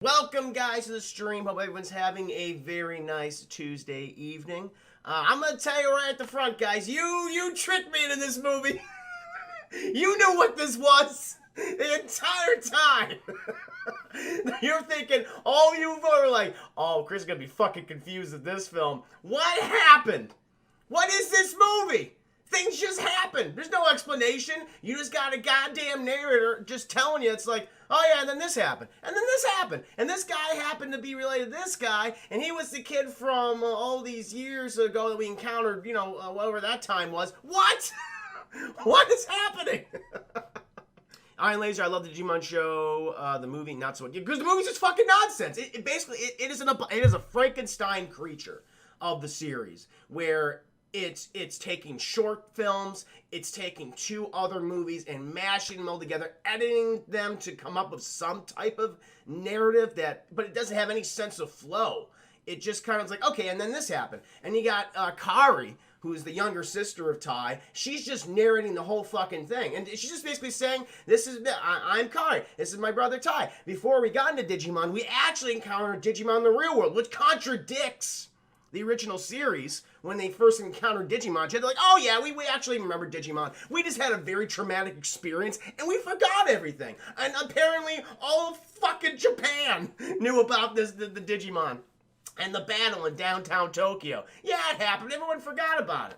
Welcome, guys, to the stream. Hope everyone's having a very nice Tuesday evening. I'm gonna tell you right at the front, guys. You tricked me into this movie. You knew what this was the entire time. You're thinking, all you were like, oh, Chris is gonna be fucking confused at this film. What happened? What is this movie? Things just happen. There's no explanation. You just got a goddamn narrator just telling you. It's like, oh yeah, and then this happened. And then this happened. And this guy happened to be related to this guy. And he was the kid from all these years ago that we encountered, whatever that time was. What? What is happening? Iron Laser, I love the Digimon show, the movie, not so much. Because the movie's just fucking nonsense. It is a Frankenstein creature of the series where it's taking short films, it's taking two other movies and mashing them all together, editing them to come up with some type of narrative but it doesn't have any sense of flow. It just kind of is like, okay, and then this happened. And you got Kari, who's the younger sister of Tai. She's just narrating the whole fucking thing. And she's just basically saying, I'm Kari, this is my brother Tai. Before we got into Digimon, we actually encountered Digimon in the real world, which contradicts the original series. When they first encountered Digimon, they're like, oh yeah, we actually remember Digimon. We just had a very traumatic experience, and we forgot everything. And apparently, all of fucking Japan knew about the Digimon. And the battle in downtown Tokyo. Yeah, it happened. Everyone forgot about it.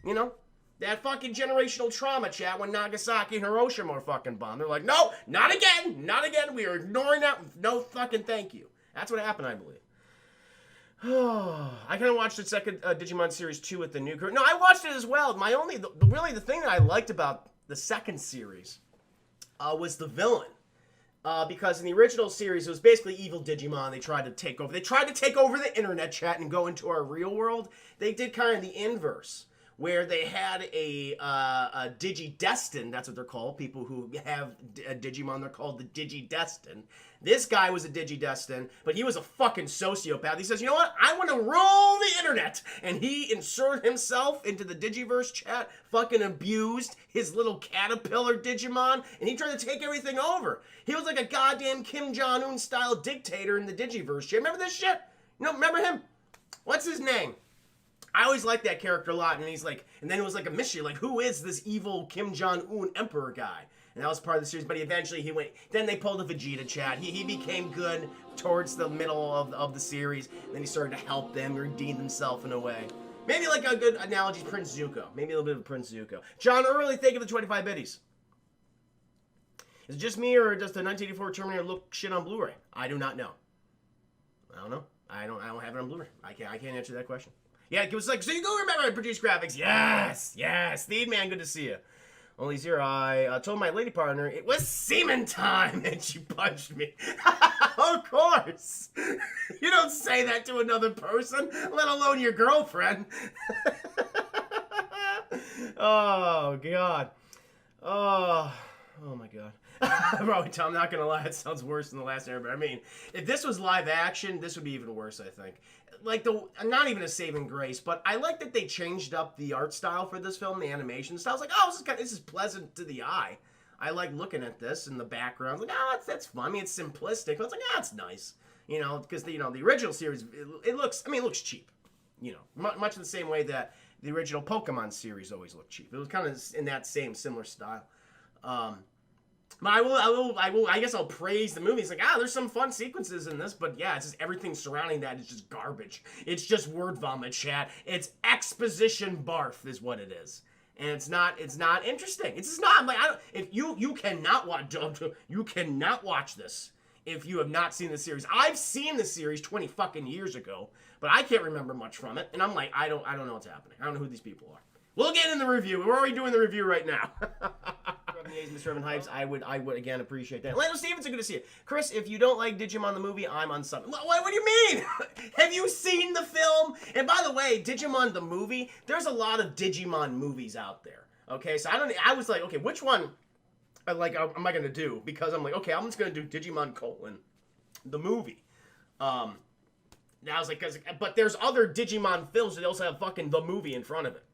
You know? That fucking generational trauma chat when Nagasaki and Hiroshima were fucking bombed. They're like, no, not again. Not again. We are ignoring that with no fucking thank you. That's what happened, I believe. I kind of watched the second Digimon Series 2 with the new crew. No, I watched it as well. The thing that I liked about the second series was the villain. Because in the original series, it was basically evil Digimon. They tried to take over. They tried to take over the internet chat and go into our real world. They did kind of the inverse, where they had a Digidestin. That's what they're called. People who have a Digimon, they're called the Digidestin. This guy was a Digidestin, but he was a fucking sociopath. He says, you know what? I want to rule the internet. And he inserted himself into the Digiverse chat, fucking abused his little caterpillar Digimon, and he tried to take everything over. He was like a goddamn Kim Jong-un style dictator in the Digiverse shit. Remember this shit? Remember him? What's his name? I always liked that character a lot, and he's like, and then it was like a mystery, like, who is this evil Kim Jong-un emperor guy? And that was part of the series, but eventually he went, then they pulled the Vegeta chat. He became good towards the middle of the series, then he started to help them, redeem himself in a way. Maybe like a good analogy, Prince Zuko. Maybe a little bit of Prince Zuko. John Early, thank you for the 25 biddies. Is it just me, or does the 1984 Terminator look shit on Blu-ray? I do not know. I don't know. I don't have it on Blu-ray. I can't answer that question. Yeah, it was like, so you go remember I produced graphics. Yes. Steve, man, good to see you. Only zero. I told my lady partner it was semen time, and she punched me. Of course. You don't say that to another person, let alone your girlfriend. Oh, God. Oh my God. Probably, Tom, I'm not gonna lie, it sounds worse than the last Airbender. I mean, if this was live action, this would be even worse, I think. Like, not even a saving grace, but I like that they changed up the art style for this film, the animation style. I was like, oh, this is pleasant to the eye. I like looking at this in the background. Like, that's fun. I mean, it's simplistic. I was like, it's nice. Because, the original series, it looks cheap. Much the same way that the original Pokemon series always looked cheap. It was kind of in that similar style. But I guess I'll praise the movie. It's like, there's some fun sequences in this, but yeah, it's just everything surrounding that is just garbage. It's just word vomit, chat. It's exposition barf is what it is. And it's not interesting. It's just not. Like, you cannot watch this if you have not seen the series. I've seen the series 20 fucking years ago, but I can't remember much from it. And I'm like, I don't know what's happening. I don't know who these people are. We'll get in the review. We're already doing the review right now. Mr. Evan Hypes, I would again appreciate that. Lando Stevenson, good to see you. Chris, if you don't like Digimon the movie, I'm on something. What do you mean? Have you seen the film? And by the way, Digimon the movie, there's a lot of Digimon movies out there. Okay, so I was like, okay, which one am I going to do? Because I'm like, okay, I'm just going to do Digimon : the movie. I was like, but there's other Digimon films that also have fucking the movie in front of it.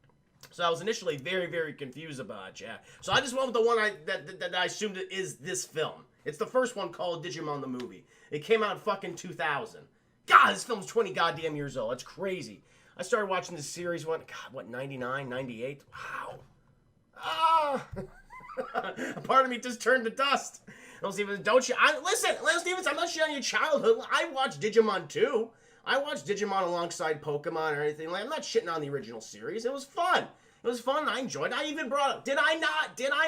So I was initially very, very confused about it, yeah. So I just went with the one that I assumed is this film. It's the first one called Digimon the Movie. It came out in fucking 2000. God, this film's 20 goddamn years old. That's crazy. I started watching this series, what, 99, 98? Wow. Ah! Part of me just turned to dust. Don't you? Listen, Stevens, I'm not shitting on your childhood. I watched Digimon too. I watched Digimon alongside Pokemon or anything. Like, I'm not shitting on the original series. It was fun. It was fun. I enjoyed it. I even brought up, did I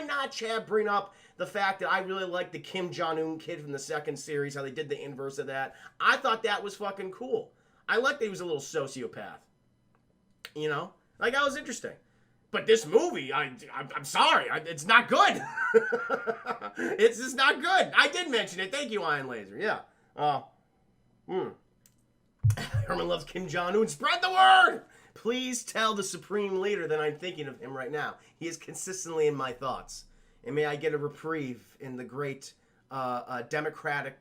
not, Chad, bring up the fact that I really liked the Kim Jong-un kid from the second series, how they did the inverse of that. I thought that was fucking cool. I liked that he was a little sociopath. You know? Like, that was interesting. But this movie, I'm sorry, it's not good. It's just not good. I did mention it. Thank you, Iron Laser. Yeah. Herman loves Kim Jong-un. Spread the word! Please tell the supreme leader that I'm thinking of him right now. He is consistently in my thoughts. And may I get a reprieve in the great democratic,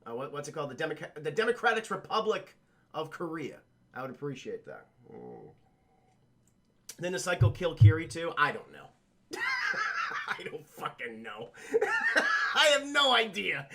what's it called? The Democratic Republic of Korea. I would appreciate that. Then the Psycho kill Kiri too? I don't know. I don't fucking know. I have no idea.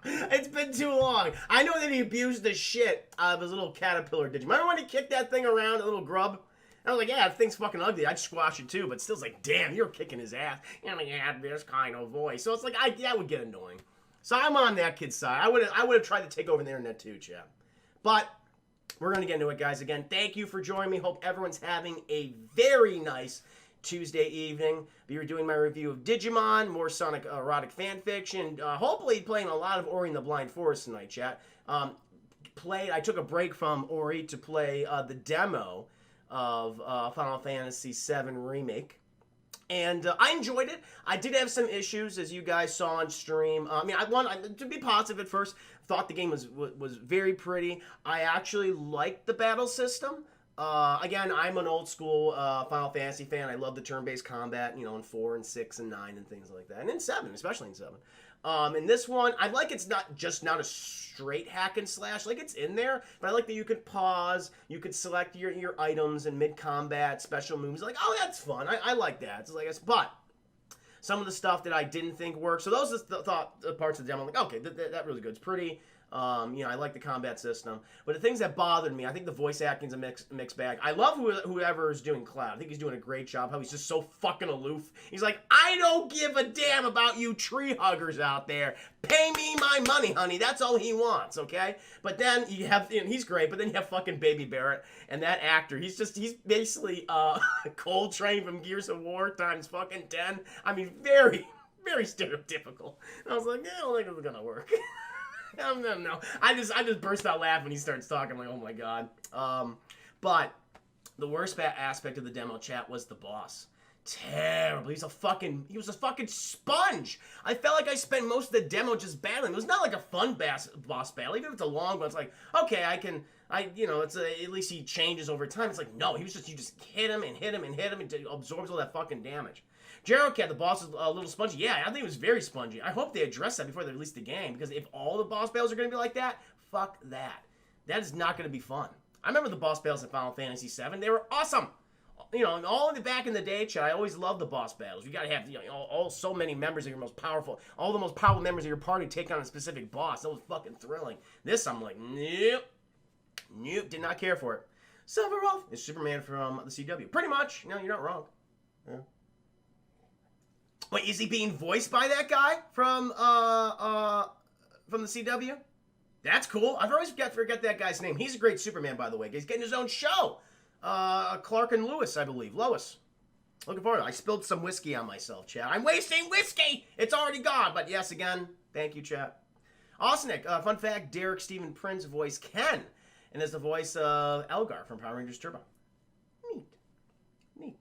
It's been too long. I know that he abused the shit out of his little caterpillar. Did you remember when he kicked that thing around, that little grub? I was like, yeah, that thing's fucking ugly. I'd squash it too, but still, it's like, damn, you're kicking his ass. And he had this kind of voice. So it's like, that would get annoying. So I'm on that kid's side. I would have tried to take over the internet too, chap. But we're going to get into it, guys. Again, thank you for joining me. Hope everyone's having a very nice Tuesday evening. We were doing my review of Digimon, more Sonic erotic fanfiction. Hopefully playing a lot of Ori and the Blind Forest tonight, chat. I took a break from Ori to play the demo of Final Fantasy VII Remake. And I enjoyed it. I did have some issues, as you guys saw on stream. I mean, to be positive at first. Thought the game was very pretty. I actually liked the battle system. Again, I'm an old school Final Fantasy fan. I love the turn-based combat, you know, in 4 and 6 and 9 and things like that. And in 7, especially in 7. In this one, I like it's not a straight hack and slash. Like, it's in there, but I like that you could pause, you could select your items in mid-combat, special moves. Like, oh, that's fun. I like that. It's like, but some of the stuff that I didn't think worked. So those are the parts of the demo. I'm like, okay, that really good. It's pretty. You know, I like the combat system. But the things that bothered me, I think the voice acting's a mixed bag. I love whoever is doing Cloud. I think he's doing a great job. How he's just so fucking aloof. He's like, I don't give a damn about you tree huggers out there. Pay me my money, honey. That's all he wants, okay? But then you have, and he's great, but then you have fucking Baby Barrett. And that actor, he's basically Coltrane from Gears of War times fucking 10. I mean, very, very stereotypical. And I was like, I don't think it's gonna work. No. I just burst out laughing when he starts talking. I'm like, oh my god. But the worst aspect of the demo, chat, was the boss. Terrible. He was a fucking sponge. I felt like I spent most of the demo just battling. It was not like a fun boss battle. Even if it's a long one, it's like, okay, at least he changes over time. It's like, no, you just hit him and hit him and hit him and absorbs all that fucking damage. Cat, the boss is a little spongy. Yeah, I think it was very spongy. I hope they address that before they release the game, because if all the boss battles are going to be like that, fuck that. That is not going to be fun. I remember the boss battles in Final Fantasy VII. They were awesome. You know, all in the back in the day, chat, I always loved the boss battles. You got to have, you know, so many members of your most powerful, all the most powerful members of your party take on a specific boss. That was fucking thrilling. This, I'm like, nope, did not care for it. Sephiroth is Superman from the CW. Pretty much. No, you're not wrong. Yeah. Wait, is he being voiced by that guy from the CW? That's cool. I've always forget that guy's name. He's a great Superman, by the way. He's getting his own show. Clark and Lewis, I believe. Lois. Looking forward to it. I spilled some whiskey on myself, chat. I'm wasting whiskey! It's already gone. But yes, again, thank you, chat. Awesonik, fun fact, Derek Stephen Prince voiced Ken, and is the voice of Elgar from Power Rangers Turbo. Neat.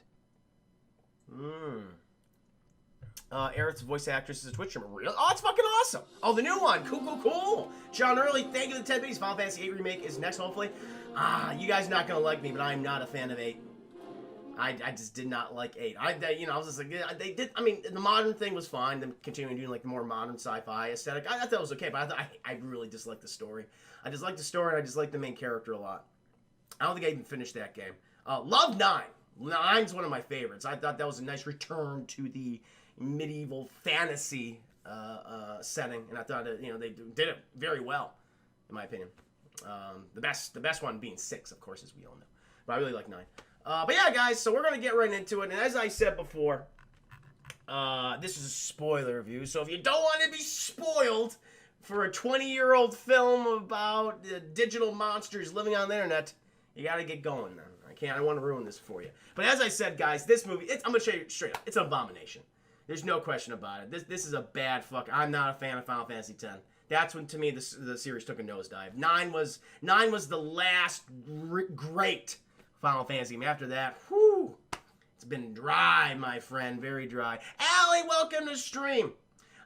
Eric's voice actress is a Twitch streamer. Real? Oh, it's fucking awesome. Oh, the new one. Cool. John Early, thank you for the 10 bits. Final Fantasy VIII Remake is next, hopefully. You guys are not going to like me, but I'm not a fan of 8. I just did not like 8. I was just like, they did, I mean, the modern thing was fine. Them continuing doing, like, the more modern sci-fi aesthetic. I thought it was okay, but I really disliked the story. I disliked the story, and I disliked the main character a lot. I don't think I even finished that game. Love 9. 9's one of my favorites. I thought that was a nice return to the medieval fantasy setting, and I thought that, they did it very well, in my opinion. The best one being 6, of course, as we all know. But I really like 9. But yeah, guys, so we're gonna get right into it. And as I said before, this is a spoiler review. So if you don't want to be spoiled for a 20-year-old film about digital monsters living on the internet, you gotta get going, man. I don't want to ruin this for you. But as I said, guys, this movie, I'm gonna show you straight up, it's an abomination. There's no question about it. This is a bad fuck. I'm not a fan of Final Fantasy X. That's when, to me, the series took a nosedive. 9 was the last great Final Fantasy game. After that, whew, it's been dry, my friend, very dry. Allie, welcome to stream.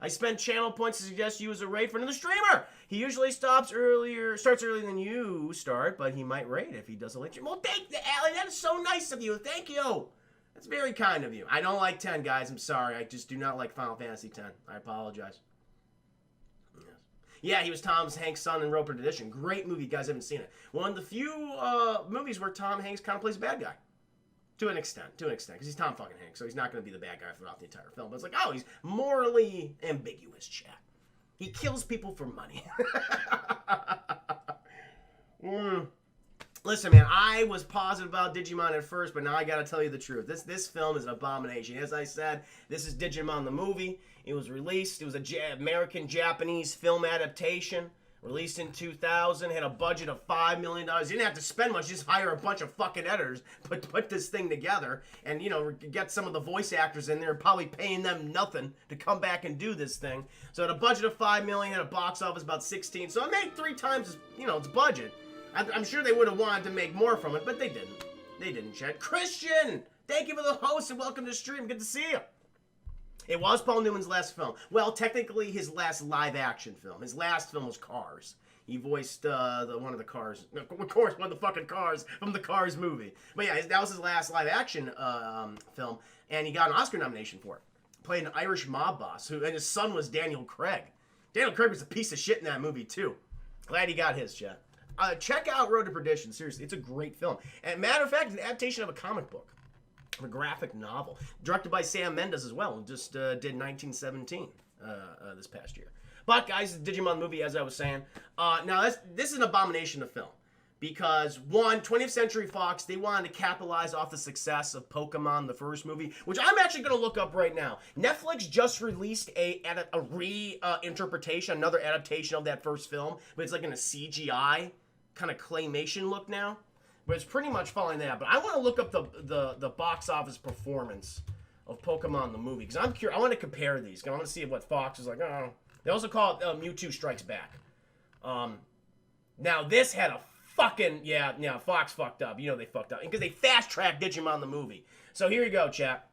I spent channel points to suggest you as a raid for another streamer. He usually starts earlier than you start, but he might raid if he doesn't let you. Well, thank you, Allie. That is so nice of you. Thank you. That's very kind of you. I don't like 10, guys. I'm sorry. I just do not like Final Fantasy X. I apologize. Yes. Yeah, he was Tom Hanks' son in Roper Edition. Great movie. You guys haven't seen it. One of the few movies where Tom Hanks kind of plays a bad guy. To an extent, because he's Tom fucking Hanks, so he's not going to be the bad guy throughout the entire film. But it's like, oh, he's morally ambiguous, chat. He kills people for money. Listen, man, I was positive about Digimon at first, but now I gotta tell you the truth. This film is an abomination. As I said, this is Digimon the movie. It was released. It was a American-Japanese film adaptation. Released in 2000, had a budget of $5 million. You didn't have to spend much, just hire a bunch of fucking editors, put this thing together, and, get some of the voice actors in there, probably paying them nothing to come back and do this thing. So, at a budget of $5 million, had a box office about 16, so it made 3 times, its budget. I'm sure they would have wanted to make more from it, but they didn't. They didn't, Chet. Christian! Thank you for the host, and welcome to the stream. Good to see you. It was Paul Newman's last film. Well, technically his last live-action film. His last film was Cars. He voiced one of the Cars. Of course, one of the fucking Cars from the Cars movie. But yeah, that was his last live-action film, and he got an Oscar nomination for it. Played an Irish mob boss, and his son was Daniel Craig. Daniel Craig was a piece of shit in that movie, too. Glad he got his, chat. Check out Road to Perdition. Seriously, it's a great film. And matter of fact, it's an adaptation of a comic book. A graphic novel. Directed by Sam Mendes as well. Just did 1917 this past year. But, guys, the Digimon movie, as I was saying. Now, this is an abomination of film. Because, 20th Century Fox, they wanted to capitalize off the success of Pokemon, the first movie, which I'm actually going to look up right now. Netflix just released a reinterpretation, another adaptation of that first film, but it's like in a CGI kind of claymation look now. But it's pretty much following that. But I want to look up the box office performance of Pokemon the movie. Because I'm curious. I want to compare these. I want to see what Fox is like. Oh. They also call it Mewtwo Strikes Back. Now, this had a fucking... Yeah, Fox fucked up. They fucked up. Because they fast-tracked Digimon the movie. So here you go, chat.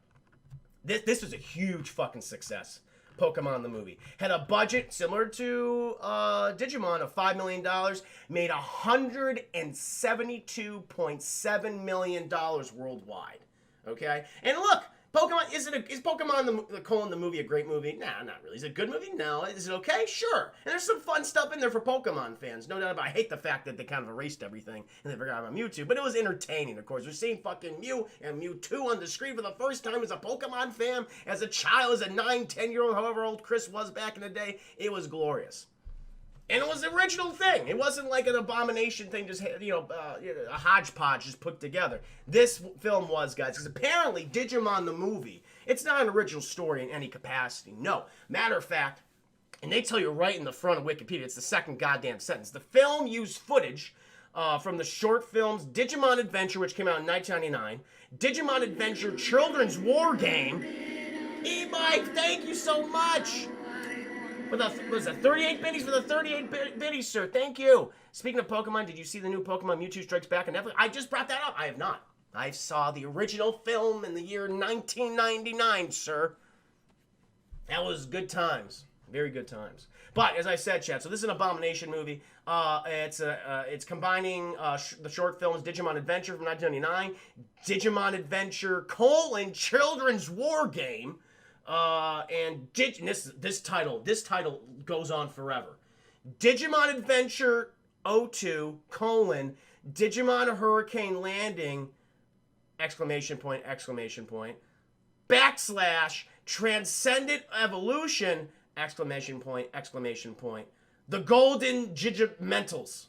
This was a huge fucking success. Pokemon the movie. Had a budget similar to Digimon of $5 million. Made $172.7 million worldwide. Okay? And look, Pokemon, is Pokemon the movie a great movie? Nah, not really. Is it a good movie? No. Is it okay? Sure. And there's some fun stuff in there for Pokemon fans. No doubt about it. I hate the fact that they kind of erased everything and they forgot about Mewtwo. But it was entertaining, of course. We're seeing fucking Mew and Mewtwo on the screen for the first time as a Pokemon fan, as a child, as a 9, 10-year-old, however old Chris was back in the day. It was glorious. And it was the original thing. It wasn't like an abomination thing, just, a hodgepodge just put together. This film was, guys, because apparently Digimon the movie, it's not an original story in any capacity. No. Matter of fact, and they tell you right in the front of Wikipedia, it's the second goddamn sentence. The film used footage from the short films Digimon Adventure, which came out in 1999, Digimon Adventure Children's War Game. E-Mike, thank you so much! Was it 38 biddies for the 38 biddies, sir? Thank you. Speaking of Pokemon, did you see the new Pokemon Mewtwo Strikes Back on Netflix? I just brought that up. I have not. I saw the original film in the year 1999, sir. That was good times. Very good times. But, as I said, chat, so this is an abomination movie. It's combining the short films Digimon Adventure from 1999, Digimon Adventure, Children's War Game, and this title goes on forever. Digimon Adventure 02, Digimon Hurricane Landing, ! / Transcendent Evolution, ! exclamation point, exclamation point. The Golden Gigimentals.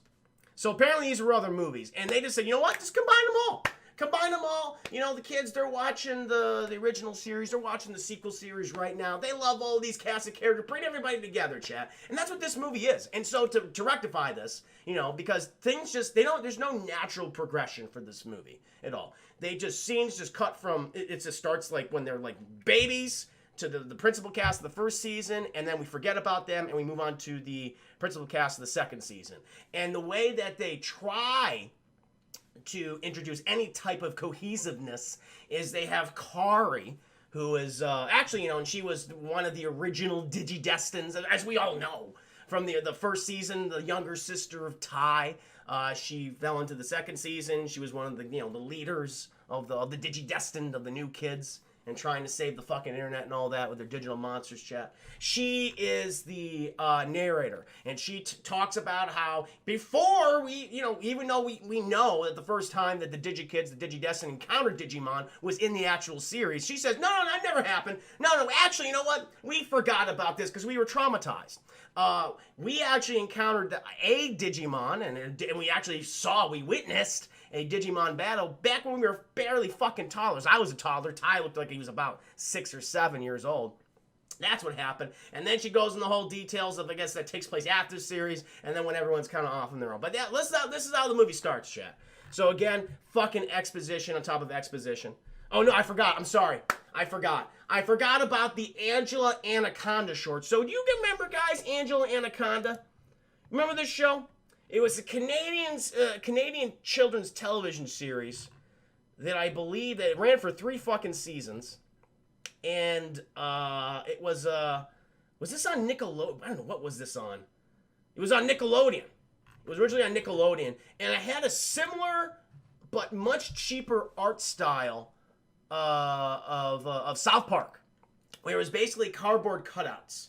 So apparently these were other movies. And they just said, you know what? Just combine them all. Combine them all. You know, the kids, they're watching the original series. They're watching the sequel series right now. They love all these cast of characters. Bring everybody together, chat. And that's what this movie is. And so to rectify this, you know, because things just, there's no natural progression for this movie at all. Scenes just cut from, it just starts like when they're like babies to the principal cast of the first season, and then we forget about them and we move on to the principal cast of the second season. And the way that they try to introduce any type of cohesiveness is they have Kari, who is actually, you know, and she was one of the original Digidestins, as we all know from the first season, the younger sister of Tai. She fell into the second season. She was one of the, you know, the leaders of the Digidestined, of the new kids, and trying to save the fucking internet and all that with their digital monsters, chat. She is the narrator, and she talks about how before we, you know, even though we know that the first time that the DigiKids, the Digidestined, encountered Digimon was in the actual series, she says, no, that never happened. No, actually, you know what? We forgot about this because we were traumatized. We actually encountered a Digimon, and we witnessed a Digimon battle back when we were barely fucking toddlers. I was a toddler. Ty looked like he was about 6 or 7 years old. That's what happened. And then she goes in the whole details of, I guess, that takes place after the series, and then when everyone's kind of off on their own. But yeah, this is how the movie starts, chat. So again, fucking exposition on top of exposition. Oh no, I forgot. I'm sorry. I forgot about the Angela Anaconda short. So do you remember, guys, Angela Anaconda? Remember this show? It was a Canadian children's television series that I believe that it ran for 3 fucking seasons. And it was this on Nickelodeon? I don't know, what was this on? It was on Nickelodeon. It was originally on Nickelodeon. And it had a similar but much cheaper art style of South Park, where it was basically cardboard cutouts.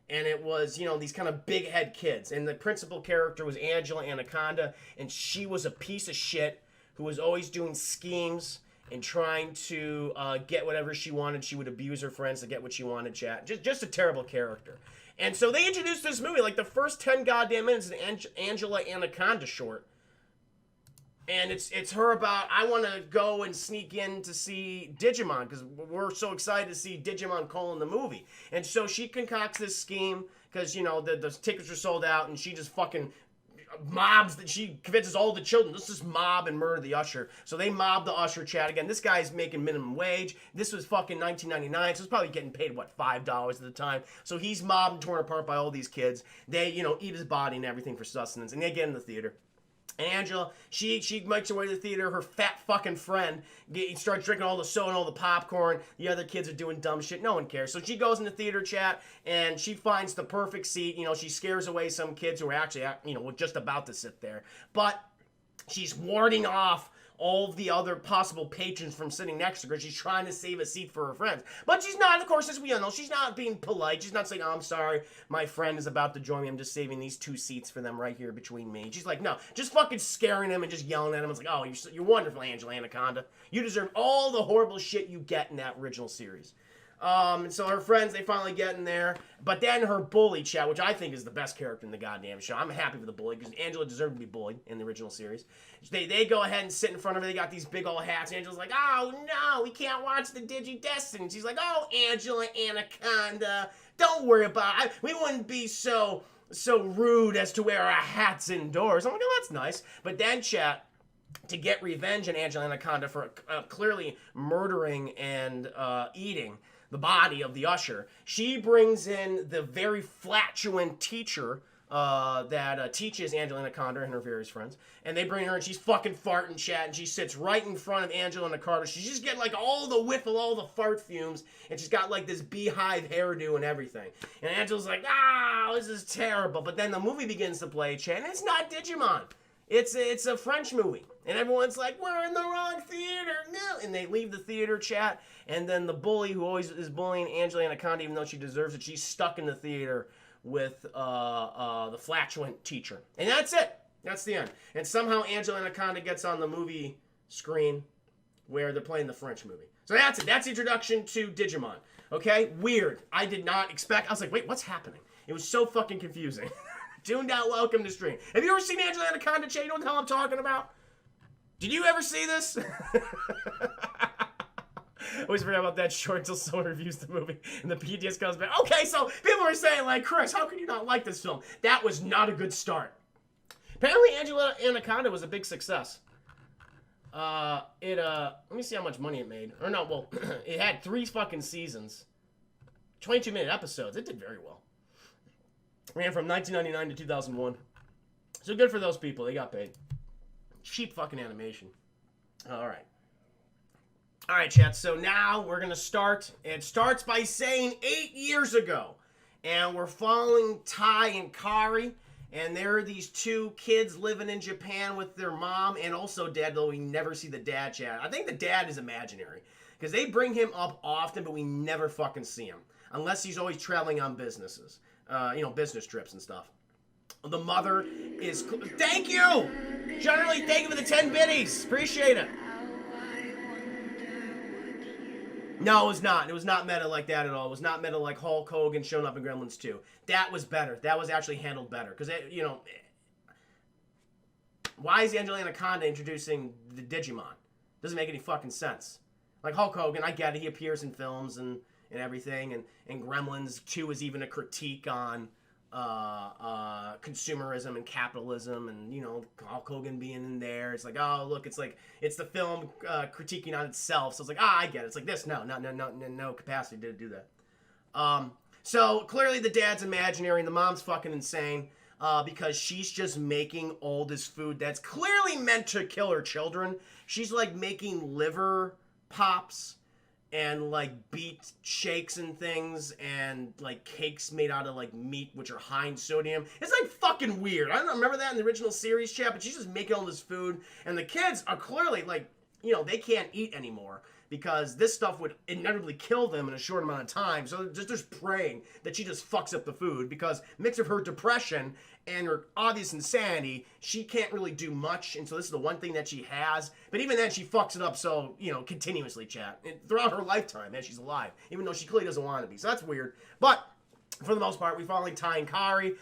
And it was, you know, these kind of big head kids. And the principal character was Angela Anaconda. And she was a piece of shit who was always doing schemes and trying to get whatever she wanted. She would abuse her friends to get what she wanted, chat. Just a terrible character. And so they introduced this movie, like the first 10 goddamn minutes of the Angela Anaconda short. And it's her about, I want to go and sneak in to see Digimon because we're so excited to see Digimon in the movie. And so she concocts this scheme because, you know, the tickets are sold out, and she just fucking mobs that she convinces all the children, let's just mob and murder the usher. So they mob the usher, chat. Again, this guy's making minimum wage. This was fucking 1999, so he's probably getting paid, what, $5 at the time. So he's mobbed and torn apart by all these kids. They, you know, eat his body and everything for sustenance, and they get in the theater. And Angela, she makes her way to the theater. Her fat fucking friend starts drinking all the soda and all the popcorn. The other kids are doing dumb shit. No one cares. So she goes in the theater, chat, and she finds the perfect seat. You know, she scares away some kids who are actually, you know, just about to sit there. But she's warding off all of the other possible patrons from sitting next to her. She's trying to save a seat for her friends. But she's not, of course, as we all know, she's not being polite. She's not saying, oh, I'm sorry, my friend is about to join me. I'm just saving these 2 seats for them right here between me. She's like, no, just fucking scaring him and just yelling at him. It's like, oh, you're wonderful, Angela Anaconda. You deserve all the horrible shit you get in that original series. And so her friends, they finally get in there. But then her bully, chat, which I think is the best character in the goddamn show. I'm happy with the bully because Angela deserved to be bullied in the original series. They go ahead and sit in front of her. They got these big old hats. Angela's like, oh, no, we can't watch the Digidestined. She's like, oh, Angela Anaconda, don't worry about it. We wouldn't be so rude as to wear our hats indoors. I'm like, oh, that's nice. But then, chat, to get revenge on Angela Anaconda for clearly murdering and eating the body of the usher, she brings in the very flatulent teacher that teaches Angela Anaconda and her various friends. And they bring her, and she's fucking farting, chat, and she sits right in front of Angela Anaconda. She's just getting like all the whiff of all the fart fumes, and she's got like this beehive hairdo and everything. And Angela's like, this is terrible. But then the movie begins to play, chat, and it's not Digimon. It's a French movie. And everyone's like, we're in the wrong theater, no. And they leave the theater, chat. And then the bully, who always is bullying Angela Anaconda, even though she deserves it, she's stuck in the theater with the flatulent teacher. And that's it. That's the end. And somehow Angela Anaconda gets on the movie screen where they're playing the French movie. So that's it. That's the introduction to Digimon. Okay? Weird. I did not expect. I was like, wait, what's happening? It was so fucking confusing. Tuned out, welcome to stream. Have you ever seen Angela Anaconda Chain? You know what the hell I'm talking about? Did you ever see this? I always forget about that short until someone reviews the movie and the PTS comes back. Okay, so people are saying, like, Chris, how can you not like this film? That was not a good start. Apparently, Angela Anaconda was a big success. Let me see how much money it made. Or no, well, it had 3 fucking seasons. 22-minute episodes. It did very well. Ran from 1999 to 2001. So good for those people. They got paid. Cheap fucking animation. Alright. Alright, chat. So now we're going to start. It starts by saying 8 years ago. And we're following Tai and Kari. And there are these 2 kids living in Japan with their mom and also dad, though we never see the dad, chat. I think the dad is imaginary. Because they bring him up often, but we never fucking see him. Unless he's always traveling on businesses. Business trips and stuff. The mother is... Thank you! Generally, thank you for the 10 biddies. Appreciate it. No, it was not. It was not meta like that at all. It was not meta like Hulk Hogan showing up in Gremlins 2. That was better. That was actually handled better. Because, why is Angela Anaconda introducing the Digimon? Doesn't make any fucking sense. Like Hulk Hogan, I get it. He appears in films and everything. And Gremlins 2 is even a critique on consumerism and capitalism and, Hulk Hogan being in there. It's like, oh, look, it's the film critiquing on itself. So it's like, I get it. It's like this. No capacity to do that. So clearly the dad's imaginary and the mom's fucking insane because she's just making all this food that's clearly meant to kill her children. She's like making liver pops and like beet shakes and things and like cakes made out of like meat which are high in sodium. It's like fucking weird. I don't remember that in the original series, chat, but she's just making all this food and the kids are clearly like, they can't eat anymore because this stuff would inevitably kill them in a short amount of time. So they're just praying that she just fucks up the food because mixed with her depression and her obvious insanity, she can't really do much. And so this is the one thing that she has. But even then, she fucks it up so, continuously, chat. And throughout her lifetime as she's alive, even though she clearly doesn't want to be. So that's weird. But for the most part, we follow Tai and Kari.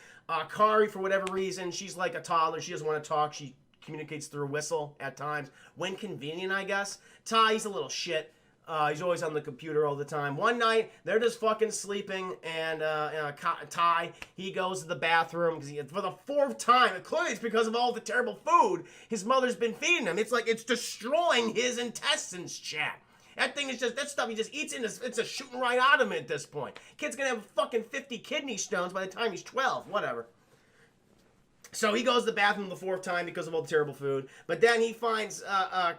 Kari, for whatever reason, she's like a toddler. She doesn't want to talk. She communicates through a whistle at times. When convenient, I guess. Tai, he's a little shit. He's always on the computer all the time. One night, they're just fucking sleeping, and Tai, he goes to the bathroom for the 4th time. And clearly, it's because of all the terrible food his mother's been feeding him. It's like it's destroying his intestines, chat. That thing is just, that stuff he just eats in, it's just shooting right out of him at this point. Kid's gonna have fucking 50 kidney stones by the time he's 12, whatever. So he goes to the bathroom the 4th time because of all the terrible food. But then he finds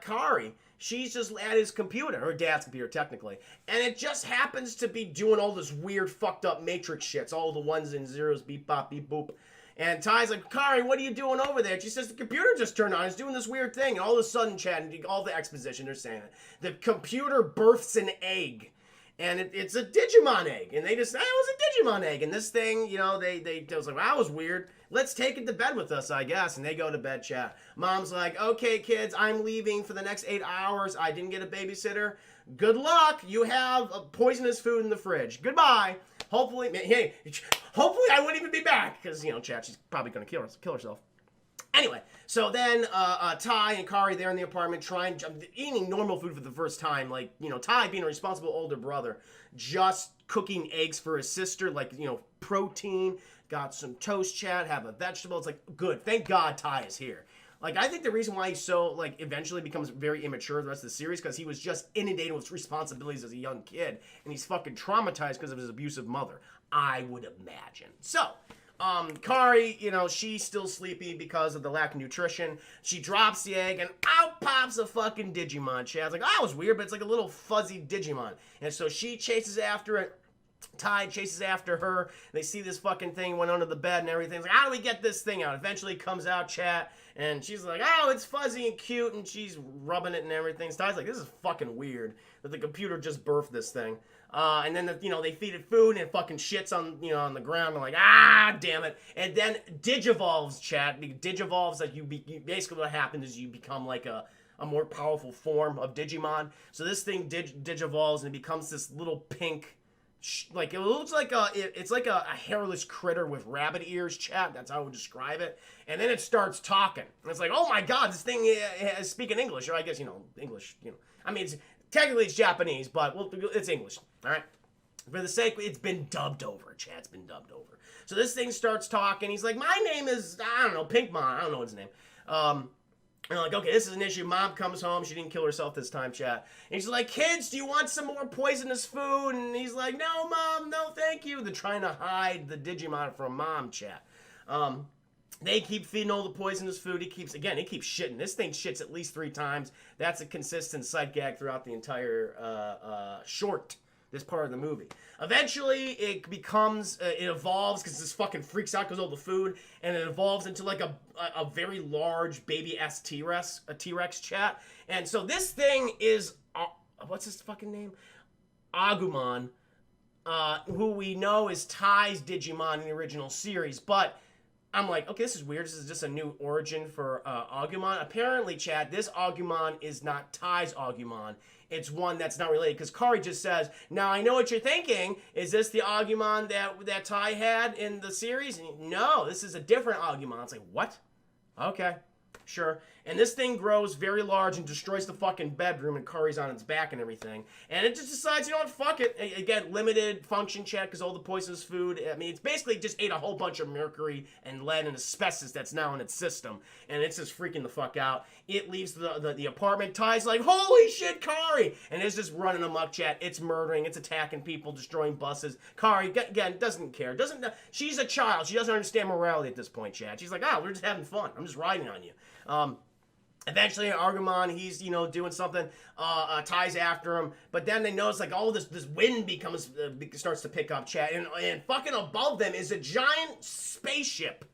Kari. She's just at his computer, her dad's computer, technically. And it just happens to be doing all this weird, fucked up Matrix shit. It's all the ones and zeros, beep, bop, beep, boop. And Ty's like, Kari, what are you doing over there? She says, the computer just turned on. It's doing this weird thing. And all of a sudden, Chad, all the exposition, they're saying it. The computer births an egg. And it's a Digimon egg. And they just, it was a Digimon egg. And this thing, they was like, well, that was weird. Let's take it to bed with us, I guess. And they go to bed, chat. Mom's like, okay, kids, I'm leaving for the next 8 hours. I didn't get a babysitter. Good luck. You have poisonous food in the fridge. Goodbye. Hopefully I wouldn't even be back. Because, chat, she's probably going to kill herself. Anyway, so then Tai and Kari, they're in the apartment eating normal food for the first time. Like, Tai being a responsible older brother, just cooking eggs for his sister, like, protein, got some toast, chat, have a vegetable. It's like, good. Thank God Tai is here. Like, I think the reason why he's so, like, eventually becomes very immature the rest of the series, because he was just inundated with responsibilities as a young kid, and he's fucking traumatized because of his abusive mother, I would imagine. So, Kari, she's still sleepy because of the lack of nutrition. She drops the egg and out pops a fucking Digimon. Chad's like, oh, that was weird, but it's like a little fuzzy Digimon. And so she chases after it. Tai chases after her. They see this fucking thing went under the bed and everything. It's like, how do we get this thing out? Eventually it comes out, chat. And she's like, oh, it's fuzzy and cute. And she's rubbing it and everything. So Tai's like, this is fucking weird that the computer just birthed this thing. And then, they feed it food and it fucking shits on, on the ground. I'm like, damn it. And then Digivolves, chat. Digivolves, like, you basically what happens is you become like a more powerful form of Digimon. So this thing Digivolves and it becomes this little pink like it looks like it's like a hairless critter with rabbit ears, chat. That's how I would describe it. And then it starts talking, and it's like, oh my god, this thing is speaking English, or I guess English. I mean, technically it's Japanese, but it's English. All right. For the sake, it's been dubbed over, chat. It's been dubbed over. So this thing starts talking. He's like, my name is, I don't know, Pinkmon. I don't know his name. And like, okay, this is an issue. Mom comes home. She didn't kill herself this time, chat. And she's like, kids, do you want some more poisonous food? And he's like, no, Mom, no, thank you. They're trying to hide the Digimon from Mom, chat. They keep feeding all the poisonous food. He keeps shitting. This thing shits at least 3 times. That's a consistent sight gag throughout the entire short. This part of the movie. Eventually, it becomes, it evolves, because this fucking freaks out because of all the food, and it evolves into like a very large baby-ass T-Rex chat. And so this thing is, what's his fucking name? Agumon, who we know is Tai's Digimon in the original series, but I'm like, okay, this is weird. This is just a new origin for Agumon. Apparently, chat, this Agumon is not Tai's Agumon. It's one that's not related, because Kari just says, now I know what you're thinking. Is this the Agumon that Tai had in the series? And no, this is a different Agumon. It's like, what? Okay, sure. And this thing grows very large and destroys the fucking bedroom, and Kari's on its back and everything. And it just decides, you know what, fuck it. Again, limited function chat because all the poisonous food. I mean, it's basically just ate a whole bunch of mercury and lead and asbestos that's now in its system. And it's just freaking the fuck out. It leaves the apartment. Ty's like, holy shit, Kari! And it's just running amok, chat. It's murdering, it's attacking people, destroying buses. Kari, again, doesn't care. She's a child. She doesn't understand morality at this point, chat. She's like, we're just having fun. I'm just riding on you. Eventually, Agumon, he's, doing something, Ty's after him, but then they notice, like, this wind starts to pick up, chat, and fucking above them is a giant spaceship,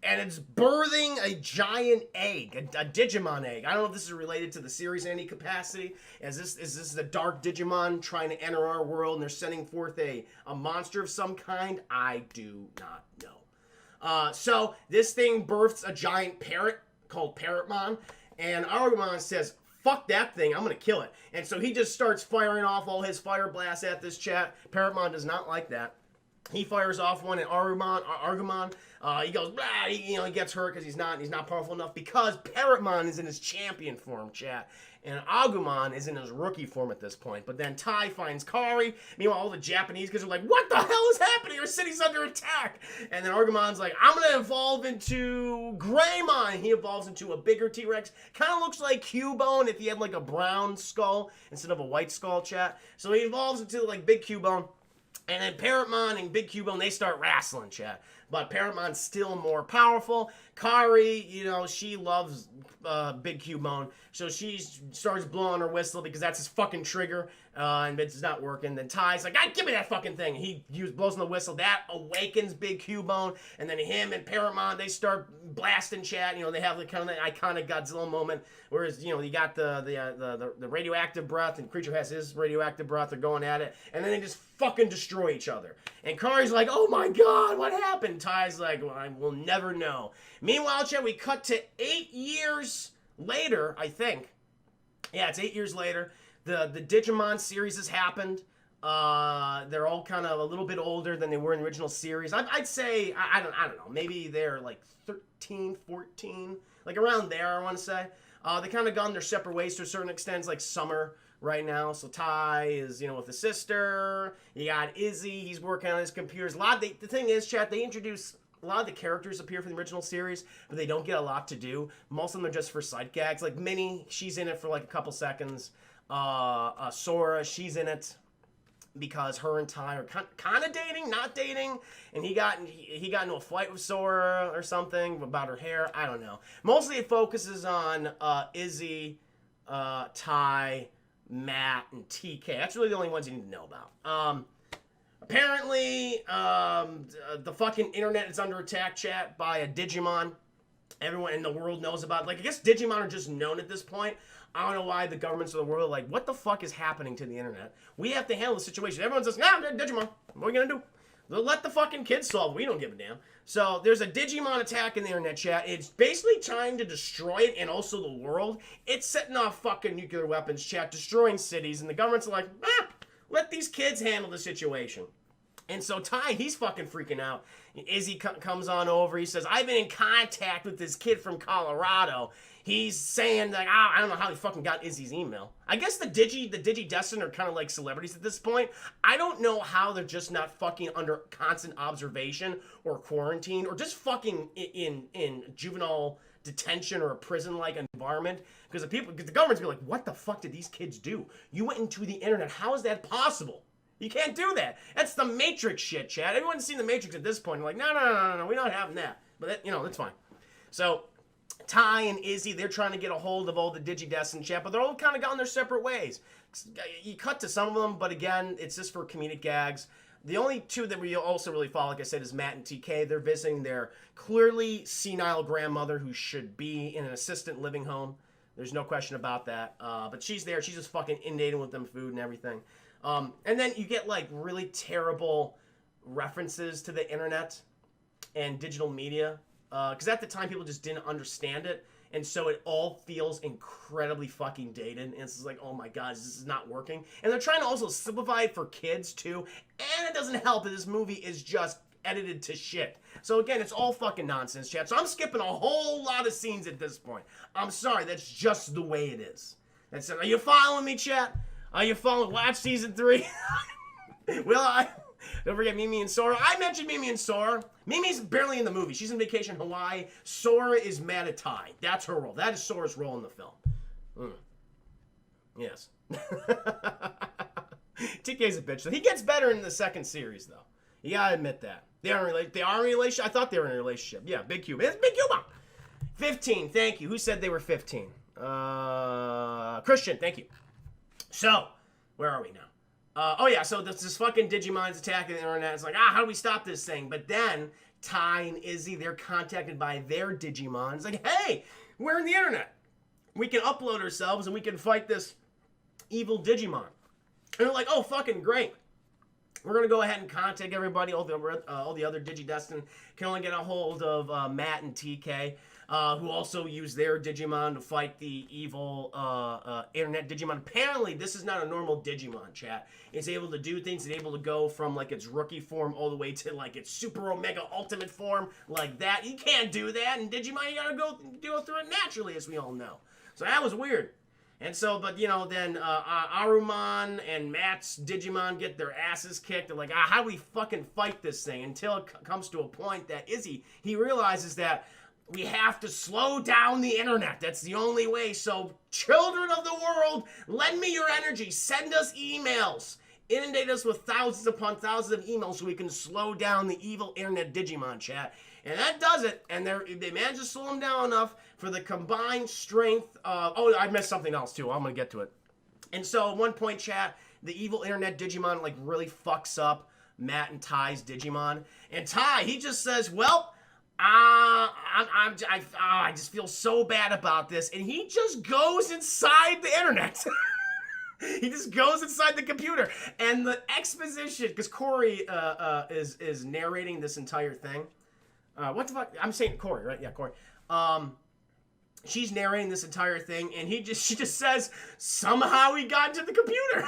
and it's birthing a giant egg, a Digimon egg. I don't know if this is related to the series in any capacity. Is this the dark Digimon trying to enter our world, and they're sending forth a monster of some kind? I do not know. So, this thing births a giant parrot called Parrotmon, and Agumon says, fuck that thing, I'm gonna kill it. And so he just starts firing off all his fire blasts at this chat. Parrotmon does not like that. He fires off one at Agumon. He goes, blah, he gets hurt because he's not powerful enough, because Parrotmon is in his champion form, chat. And Agumon is in his rookie form at this point. But then Tai finds Kari. Meanwhile, all the Japanese kids are like, what the hell is happening? Our city's under attack. And then Agumon's like, I'm going to evolve into Greymon. He evolves into a bigger T-Rex. Kind of looks like Cubone if he had like a brown skull instead of a white skull, chat. So he evolves into like Big Cubone. And then Parrotmon and Big Cubone, they start wrestling, chat. But Parrotmon's still more powerful. Kari, she loves Big Cubone. So she starts blowing her whistle because that's his fucking trigger. And it's not working. Then Ty's like, give me that fucking thing. He blows on the whistle. That awakens Big Cubone. And then him and Parrotmon, they start blasting, chat. They have the kind of iconic Godzilla moment. Whereas, you got the radioactive breath, and Creature has his radioactive breath. They're going at it. And then they just fucking destroy each other. And Kari's like, oh my god, what happened? Ty's like, well, I will never know. Meanwhile, chat, we cut to 8 years later, I think. Yeah, it's 8 years later. The Digimon series has happened. They're all kind of a little bit older than they were in the original series. I'd say, I don't know, maybe they're like 13, 14, like around there, I want to say. They kind of gone their separate ways to a certain extent. It's like summer right now. So Tai is, with his sister. You got Izzy. He's working on his computers. The thing is, chat, they introduce a lot of the characters appear from the original series, but they don't get a lot to do. Most of them are just for sight gags. Like Minnie, she's in it for like a couple seconds. Sora, she's in it because her and Tai are kind of dating, not dating, and he got into a fight with Sora or something about her hair. I don't know. Mostly it focuses on Izzy, Tai, Matt, and TK. That's really the only ones you need to know about. Apparently, the fucking internet is under attack, chat, by a Digimon. Everyone in the world knows about it. Like, I guess Digimon are just known at this point. I don't know why the governments of the world are like, what the fuck is happening to the internet? We have to handle the situation. Everyone's just, Digimon. What are we gonna do? Let the fucking kids solve it. We don't give a damn. So there's a Digimon attack in the internet, chat. It's basically trying to destroy it and also the world. It's setting off fucking nuclear weapons, chat, destroying cities, and the governments are like, Let these kids handle the situation. And so Ty, he's fucking freaking out. Izzy comes on over. He says, I've been in contact with this kid from Colorado. He's saying, like, I don't know how he fucking got Izzy's email. I guess the Digidestin are kind of like celebrities at this point. I don't know how they're just not fucking under constant observation or quarantine or just fucking in juvenile detention or a prison-like environment. Because the government's be like, what the fuck did these kids do? You went into the internet. How is that possible? You can't do that. That's the Matrix shit, Chad. Everyone's seen the Matrix at this point. You're like, no, we don't have that. But, that's fine. So, Ty and Izzy, they're trying to get a hold of all the Digidestin chat, but they're all kind of gone their separate ways. You cut to some of them, but again, it's just for comedic gags. The only two that we also really follow, like I said, is Matt and TK. They're visiting their clearly senile grandmother who should be in an assisted living home. There's no question about that. But she's there. She's just fucking inundated with them food and everything. And then you get, like, really terrible references to the internet and digital media. Because at the time, people just didn't understand it. And so it all feels incredibly fucking dated. And it's just like, oh my god, this is not working. And they're trying to also simplify it for kids, too. And it doesn't help that this movie is just edited to shit. So again, it's all fucking nonsense, chat. So I'm skipping a whole lot of scenes at this point. I'm sorry, that's just the way it is. That's it. Are you following me, chat? Are you following? Watch season 3. Don't forget Mimi and Sora. I mentioned Mimi and Sora. Mimi's barely in the movie. She's on vacation in Hawaii. Sora is mad at Ty. That's her role. That is Sora's role in the film. Yes. TK's a bitch. He gets better in the second series, though. You gotta admit that. They are in a relationship. I thought they were in a relationship. Yeah, Big Cuba. It's Big Cuba. 15. Thank you. Who said they were 15? Christian. Thank you. So, where are we now? So this fucking Digimon's attacking the internet. It's like, how do we stop this thing? But then, Ty and Izzy, they're contacted by their Digimon. It's like, hey, we're in the internet. We can upload ourselves and we can fight this evil Digimon. And they're like, oh, fucking great. We're going to go ahead and contact everybody. All the other Digidestin can only get a hold of Matt and TK. Who also use their Digimon to fight the evil internet Digimon. Apparently, this is not a normal Digimon, chat. It's able to do things. It's able to go from, like, its rookie form all the way to, like, its super omega ultimate form, like that. You can't do that in Digimon. You gotta go through it naturally, as we all know. So that was weird. And so, but, then Arumon and Matt's Digimon get their asses kicked. They're like, how do we fucking fight this thing? Until it comes to a point that Izzy, he realizes that we have to slow down the internet. That's the only way. So, children of the world, lend me your energy. Send us emails. Inundate us with thousands upon thousands of emails so we can slow down the evil internet Digimon, chat. And that does it. And they manage to slow them down enough for the combined strength of... Oh, I missed something else, too. I'm going to get to it. And so, at one point, chat, the evil internet Digimon, like, really fucks up Matt and Ty's Digimon. And Ty, he just says, well... I just feel so bad about this. And he just goes inside the internet. He just goes inside the computer. And the exposition, because Corey is narrating this entire thing. What the fuck? I'm saying Corey, right? Yeah, Corey. She's narrating this entire thing, and she just says, somehow he got into the computer.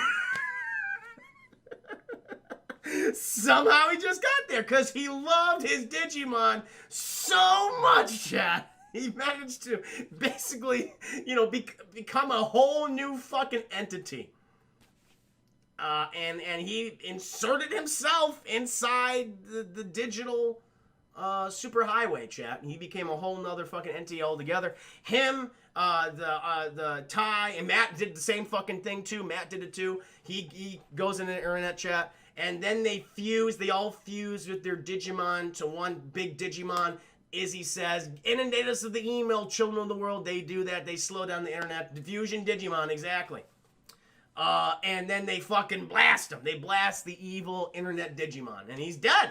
Somehow he just got there because he loved his Digimon so much, chat. He managed to basically, become a whole new fucking entity. And he inserted himself inside the digital superhighway, chat. And he became a whole nother fucking entity altogether. Him, the Ty, and Matt did the same fucking thing too. Matt did it too. He goes in the internet, chat. And then they all fuse with their Digimon to one big Digimon. Izzy says, inundate us with the email, children of the world. They do that. They slow down the internet. Diffusion Digimon, exactly. And then they fucking blast him. They blast the evil internet Digimon. And he's dead.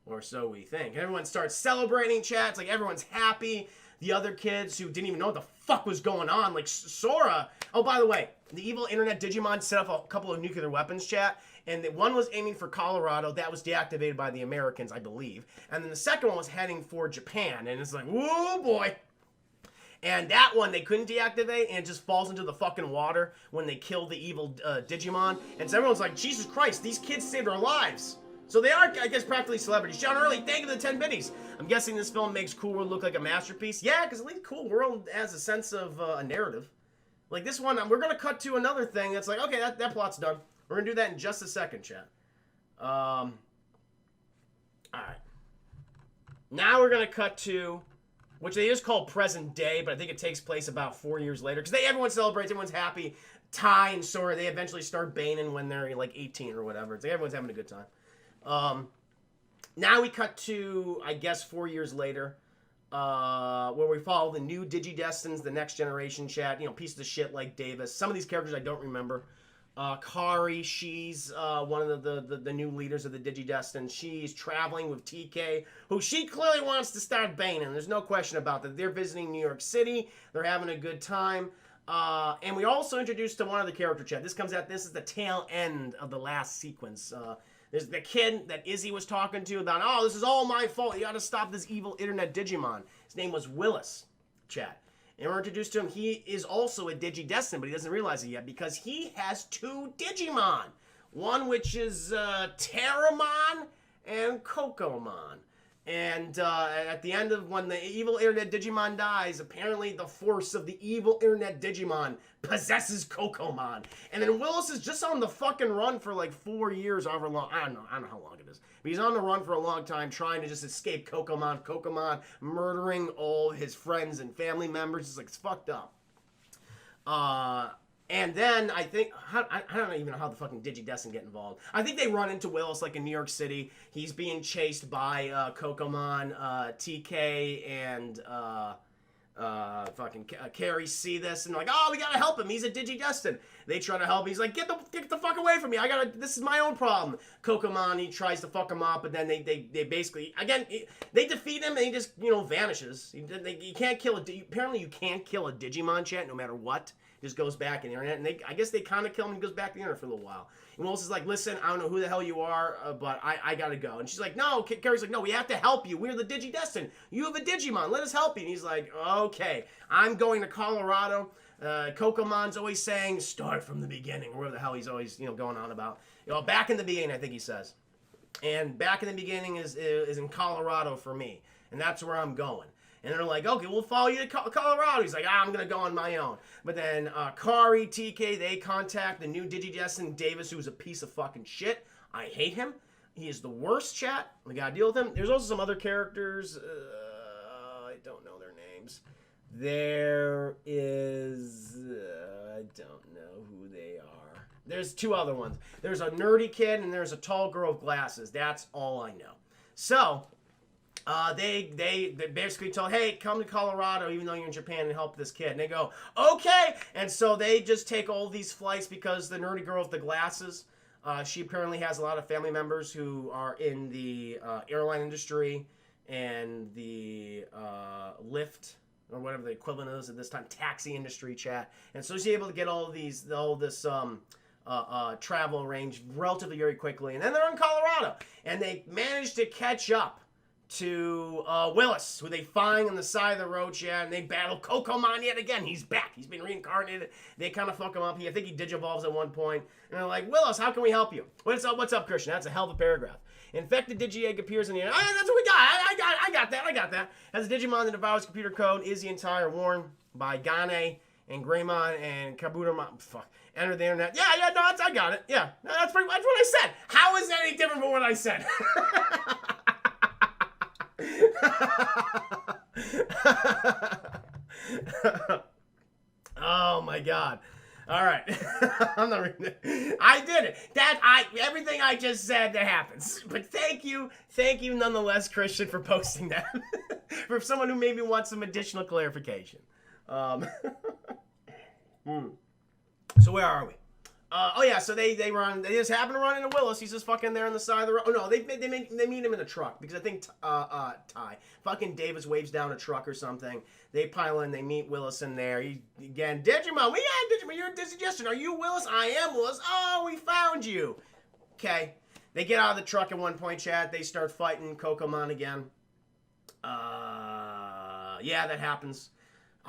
Or so we think. And everyone starts celebrating, chats. Like, everyone's happy. The other kids who didn't even know what the fuck was going on. Like, Sora. Oh, by the way, the evil internet Digimon set up a couple of nuclear weapons, chat. And one was aiming for Colorado. That was deactivated by the Americans, I believe. And then the second one was heading for Japan. And it's like, whoa, boy. And that one they couldn't deactivate, and it just falls into the fucking water when they kill the evil Digimon. And so everyone's like, Jesus Christ, these kids saved our lives. So they are, I guess, practically celebrities. John Early, thank you for the 10 biddies. I'm guessing this film makes Cool World look like a masterpiece. Yeah, because at least Cool World has a sense of a narrative. Like this one, we're going to cut to another thing that's like, okay, that plot's done. We're going to do that in just a second, chat. Alright. Now we're going to cut to, which they just call present day, but I think it takes place about 4 years later. Because everyone celebrates, everyone's happy. Ty and Sora, they eventually start baning when they're like 18 or whatever. It's like everyone's having a good time. Now we cut to, I guess, 4 years later, where we follow the new Digidestins, the next generation chat, pieces of shit like Davis. Some of these characters I don't remember. Kari, she's one of the new leaders of the Digidestin. She's traveling with TK, who she clearly wants to start baning. There's no question about that. They're visiting New York City. They're having a good time. And we also introduced to one other character chat. This is the tail end of the last sequence. There's the kid that Izzy was talking to about, oh, this is all my fault. You got to stop this evil internet Digimon. His name was Willis, chat. And we're introduced to him. He is also a Digidestin, but he doesn't realize it yet because he has 2 Digimon. One which is Terramon and Cocomon. And at the end of when the evil internet Digimon dies, apparently the force of the evil internet Digimon possesses Cocomon. And then Willis is just on the fucking run for like 4 years, however long. I don't know how long it is. But he's on the run for a long time trying to just escape Cocomon. Cocomon murdering all his friends and family members. It's like, it's fucked up. And then I think, I don't even know how the fucking Digidestin get involved. I think they run into Willis like in New York City. He's being chased by Cocomon, TK, and Carrie see this and they're like, oh, we gotta help him. He's a Digidestin. They try to help him. He's like, get the fuck away from me. This is my own problem. Cocomon, he tries to fuck him up, but then they basically, again, they defeat him and he just, wills. You can't kill apparently you can't kill a Digimon, chat, no matter what. Just goes back in the internet, and I guess they kind of kill him and goes back to the internet for a little while. And Willis is like, listen, I don't know who the hell you are, but I gotta go. And she's like, no, Carrie's like, no, we have to help you. We're the Digidestin. You have a Digimon. Let us help you. And he's like, okay, I'm going to Colorado. Cocomon's always saying, start from the beginning, or whatever the hell he's always, going on about. Back in the beginning, I think he says. And back in the beginning is in Colorado for me. And that's where I'm going. And they're like, okay, we'll follow you to Colorado. He's like, I'm going to go on my own. But then Kari, TK, they contact the new Digidestin, Davis, who's a piece of fucking shit. I hate him. He is the worst, chat. We got to deal with him. There's also some other characters. I don't know their names. There is... I don't know who they are. There's 2 other ones. There's a nerdy kid and there's a tall girl with glasses. That's all I know. So... They basically told, hey, come to Colorado, even though you're in Japan, and help this kid. And they go, okay. And so they just take all these flights because the nerdy girl with the glasses, she apparently has a lot of family members who are in the airline industry and the Lyft, or whatever the equivalent is at this time, taxi industry, chat. And so she's able to get all this travel arranged relatively very quickly. And then they're in Colorado. And they managed to catch up to Willis, who they find on the side of the road, yeah, and they battle Cocomon yet again. He's back. He's been reincarnated. They kind of fuck him up. I think he digivolves at one point. And they're like, Willis, how can we help you? What's up, Christian? That's a hell of a paragraph. Infected Digi-Egg appears in the... Oh, that's what we got. I got that. As a Digimon that devours computer code, Izzy and Ty are warned by Gane and Greymon and Kabutomon. Fuck. Enter the internet. Yeah, no, I got it. Yeah, no, that's what I said. How is that any different from what I said? Oh my god. All right. I'm not reading it. I did it. Everything I just said, that happens. But thank you nonetheless, Christian, for posting that. For someone who maybe wants some additional clarification. So where are we? So they just happen to run into Willis. He's just fucking there on the side of the road. Oh no, they meet him in a truck because I think fucking Davis waves down a truck or something. They pile in, they meet Willis in there. Digimon, Digimon, you're a Digidestin. Are you Willis? I am Willis. Oh, we found you. Okay, they get out of the truck at one point, chat. They start fighting Cocomon again. Yeah, that happens.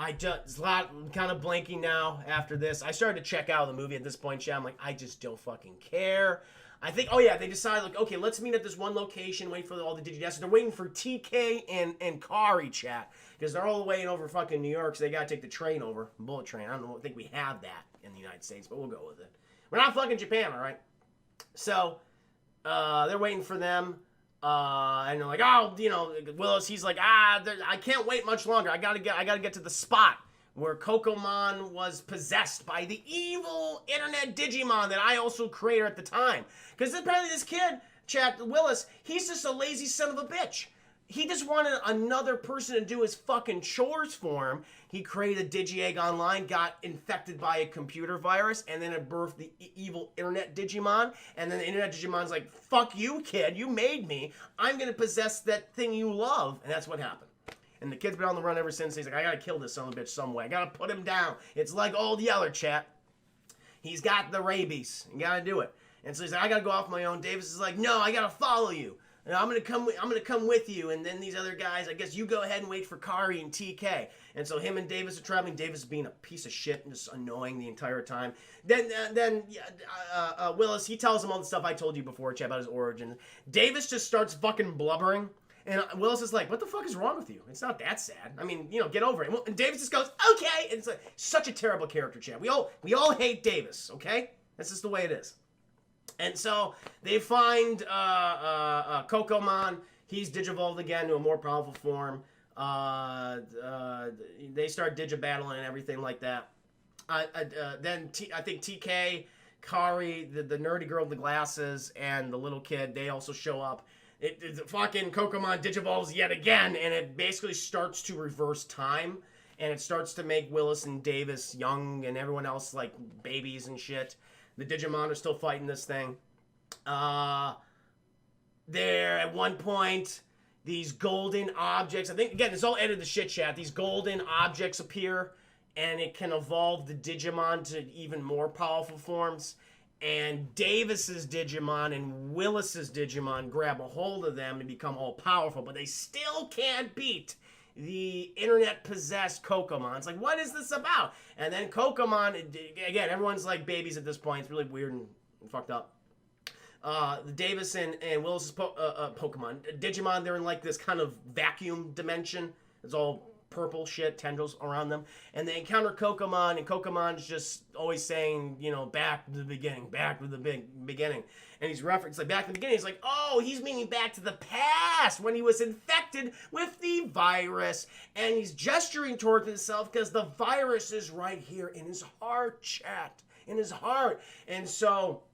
I just kind of blanking now after this. I started to check out the movie at this point, chat. I'm like, I just don't fucking care. I think, oh yeah, they decided, like, okay, let's meet at this one location, wait for all the Digidestined. They're waiting for TK and Kari, chat, because they're all the way over fucking New York, so they gotta take the train over, bullet train. I don't think we have that in the United States, but we'll go with it. We're not fucking Japan, all right? So, they're waiting for them. And they're like, oh, you know, Willis, he's like, I can't wait much longer. I gotta get to the spot where Kokomon was possessed by the evil internet Digimon that I also created at the time. Because apparently this kid, chat, Willis, he's just a lazy son of a bitch. He just wanted another person to do his fucking chores for him. He created a Digi-Egg online, got infected by a computer virus, and then it birthed the evil internet Digimon. And then the internet Digimon's like, fuck you, kid. You made me. I'm going to possess that thing you love. And that's what happened. And the kid's been on the run ever since. He's like, I got to kill this son of a bitch some way. I got to put him down. It's like old Yeller, chat. He's got the rabies. You got to do it. And so he's like, I got to go off my own. Davis is like, no, I got to follow you. And I'm gonna come with you, and then these other guys, I guess you go ahead and wait for Kari and TK. And so him and Davis are traveling. Davis being a piece of shit and just annoying the entire time. Then Willis, he tells him all the stuff I told you before, chat, about his origin. Davis just starts fucking blubbering, and Willis is like, "What the fuck is wrong with you? It's not that sad. I mean, you know, get over it." And Davis just goes, "Okay." And it's like such a terrible character, chat. We all hate Davis, okay? That's just the way it is. And so they find Kokomon. He's digivolved again to a more powerful form. They start digibattling and everything like that. Then I think TK, Kari, the nerdy girl with the glasses, and the little kid, they also show up. Fucking Kokomon digivolves yet again, and it basically starts to reverse time. And it starts to make Willis and Davis young and everyone else like babies and shit. The Digimon are still fighting this thing. There, at one point, these golden objects, I think, again, it's all edited the shit chat. These golden objects appear, and it can evolve the Digimon to even more powerful forms. And Davis's Digimon and Willis's Digimon grab a hold of them and become all powerful, but they still can't beat the internet-possessed Kokomon. It's like, what is this about? And then Kokomon, again, everyone's like babies at this point. It's really weird and fucked up. Davis and Willis's Pokemon, Digimon, they're in like this kind of vacuum dimension. It's all purple shit, tendrils around them. And they encounter Kokomon, and Kokomon's just always saying, you know, back to the beginning, back to the beginning. And he's referenced, like, back to the beginning. He's like, oh, he's meaning back to the past when he was infected with the virus. And he's gesturing towards himself because the virus is right here in his heart, chat. In his heart. And so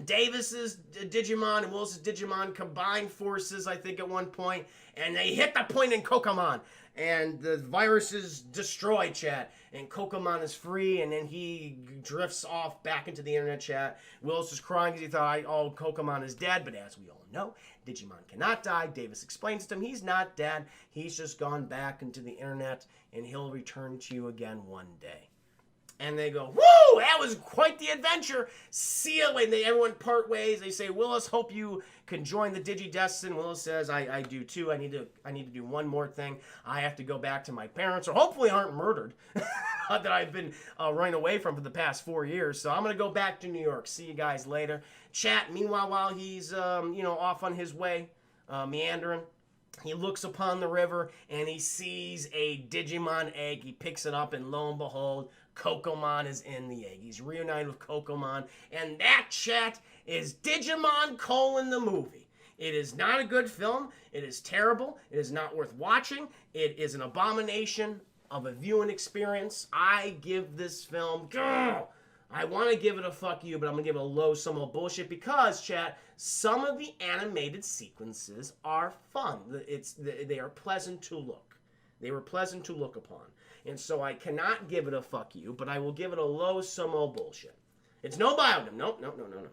Davis's Digimon and Willis's Digimon combine forces, I think, at one point. And they hit the point in Kokomon. And the virus is destroyed, chat. And Kokomon is free, and then he drifts off back into the internet, chat. Willis is crying because he thought, oh, Kokomon is dead. But as we all know, Digimon cannot die. Davis explains to him he's not dead. He's just gone back into the internet, and he'll return to you again one day. And they go, woo, that was quite the adventure. See you later. Everyone part ways. They say, Willis, hope you can join the Digidestined. Willis says, I do too. I need to do one more thing. I have to go back to my parents, or hopefully aren't murdered, that I've been running away from for the past 4 years. So I'm going to go back to New York. See you guys later. Chat, meanwhile, while he's, off on his way, meandering, he looks upon the river, and he sees a Digimon egg. He picks it up, and lo and behold, Kokomon is in the egg. He's reunited with Kokomon. And that, chat, is Digimon: the movie. It is not a good film. It is terrible. It is not worth watching. It is an abomination of a viewing experience. I give this film... I want to give it a fuck you, but I'm going to give it a low sum of bullshit because, chat, some of the animated sequences are fun. They are pleasant to look. They were pleasant to look upon. And so I cannot give it a fuck you, but I will give it a low sum of bullshit. It's no Biodome. No.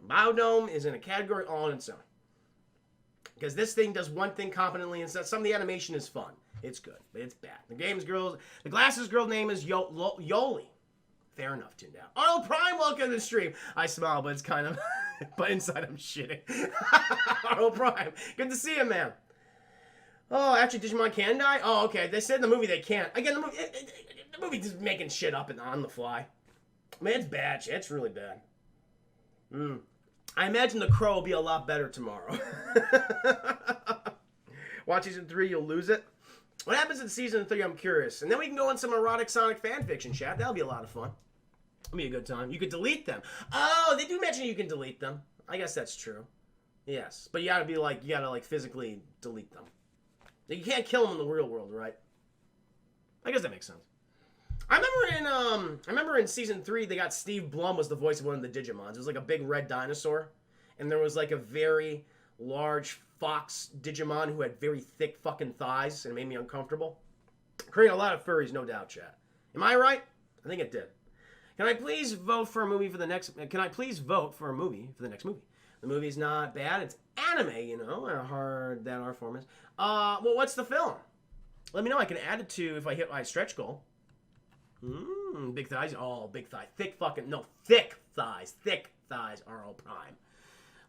Biodome is in a category all on its own. Because this thing does one thing competently, and some of the animation is fun. It's good, but it's bad. The glasses girl name is Yoli. Fair enough, tuned out. Arnold Prime, welcome to the stream. I smile, but it's kind of, but inside I'm shitting. Arnold Prime, good to see you, man. Oh, actually, Digimon can die? Oh, okay. They said in the movie they can't. Again, the The movie just making shit up and on the fly. Man, it's bad. It's really bad. I imagine The Crow will be a lot better tomorrow. Watch season 3, you'll lose it. What happens in season 3, I'm curious. And then we can go on some erotic Sonic fanfiction chat. That'll be a lot of fun. It'll be a good time. You could delete them. Oh, they do mention you can delete them. I guess that's true. Yes. But you gotta physically delete them. You can't kill them in the real world, right? I guess that makes sense. I remember in season 3 they got Steve Blum was the voice of one of the Digimons. It was like a big red dinosaur, and there was like a very large fox Digimon who had very thick fucking thighs, and it made me uncomfortable. Creating a lot of furries, no doubt, chat. Am I right? I think it did. Can I please vote for a movie for the next? Can I please vote for a movie for the next movie? The movie's not bad. It's anime, you know, and that art form is. Well, what's the film? Let me know. I can add it to if I hit my stretch goal. Big thighs. Oh, big thigh. Thick thighs. Thick thighs are all prime.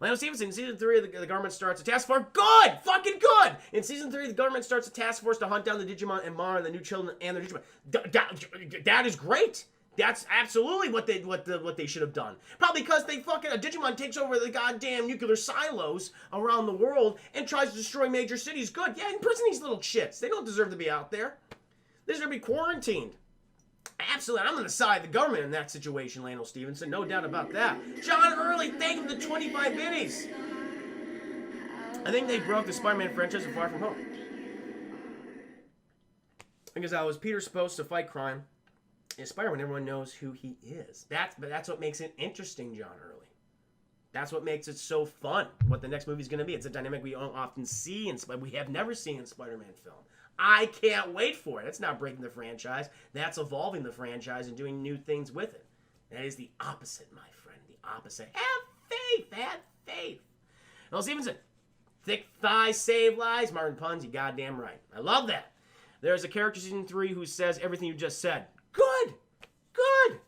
Lando Stevenson, in season 3, the government starts a task force. Good! Fucking good! In season 3, the government starts a task force to hunt down the Digimon and Mara and the new children and their Digimon. That is great! That's absolutely what they should have done. Probably because a Digimon takes over the goddamn nuclear silos around the world and tries to destroy major cities. Good. Yeah, imprison these little shits. They don't deserve to be out there. They deserve to be quarantined. Absolutely. I'm on the side of the government in that situation, Lando Stevenson. No doubt about that. John Early, thank you for the 25 biddies. I think they broke the Spider-Man franchise of Far From Home. Because how was Peter supposed to fight crime? In Spider-Man, everyone knows who he is. That's what makes it interesting, John Early. That's what makes it so fun, what the next movie's going to be. It's a dynamic we don't often see, we have never seen in Spider-Man film. I can't wait for it. It's not breaking the franchise. That's evolving the franchise and doing new things with it. That is the opposite, my friend. The opposite. Have faith. Have faith. Well, Stevenson, thick thighs save lives. Martin Puns, you goddamn right. I love that. There's a character season 3 who says everything you just said. Good. Good.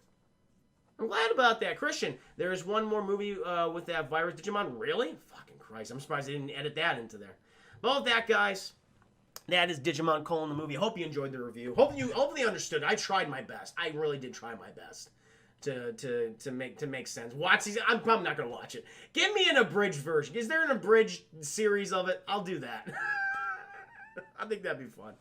I'm glad about that. Christian, there is one more movie with that virus. Digimon, really? Fucking Christ. I'm surprised they didn't edit that into there. But with that, guys, that is Digimon: the movie. I hope you enjoyed the review. Hopefully you understood. I tried my best. I really did try my best to make sense. Watch these. I'm probably not gonna watch it. Give me an abridged version. Is there an abridged series of it? I'll do that. I think that'd be fun.